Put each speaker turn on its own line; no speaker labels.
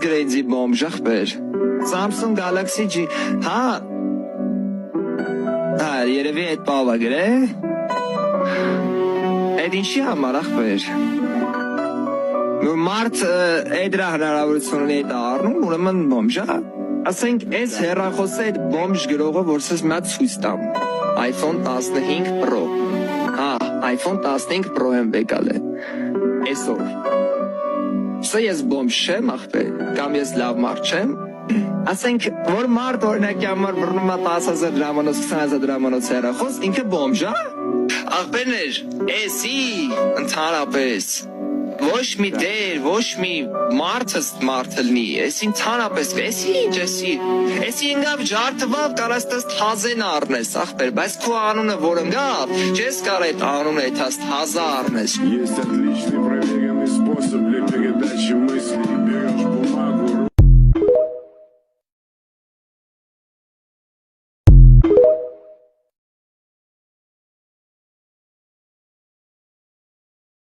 գրեյնձի բոմժ ախպեր։ Samsung Galaxy G, հա, երևի այդ բավա գրե։ Այդ ինչի համար ախպեր։ Մարդ էդրա հնարավորություն ունի այդ առնում, ուրեմն բոմժա։ Ասենք այս հեռախոսը այդ բոմժ գրողը, որ սես մատ ցույց տամ։ iPhone 15 Pro։ Հա, iPhone 15 Pro եմ եկալ է։ Այսօր։ Սա ես բոմժ չեմ ախպեր, կամ ես լավ մարդ չեմ։ Ասենք, որ մարդ օրինակի համար բռնում է 10,000 դրամանոց, 20,000 դրամանոց հեռախոս, ինքը բոմժ է։ Ախպերներ, էսի ընդհանրապես ոչ մի դեր, ոչ մի մարդը լինի, էսի ընդհանրապես, էսի ինչ էսի, էսի ինգավ ջարդվավ կարաս տաստ հազեն առնես, ախպեր, բայց քո անունը որ ընգավ, չես կար այդ անունը այդ հաստ հազա առնես։
Есть отличный проверенный способ для передачи мыслей.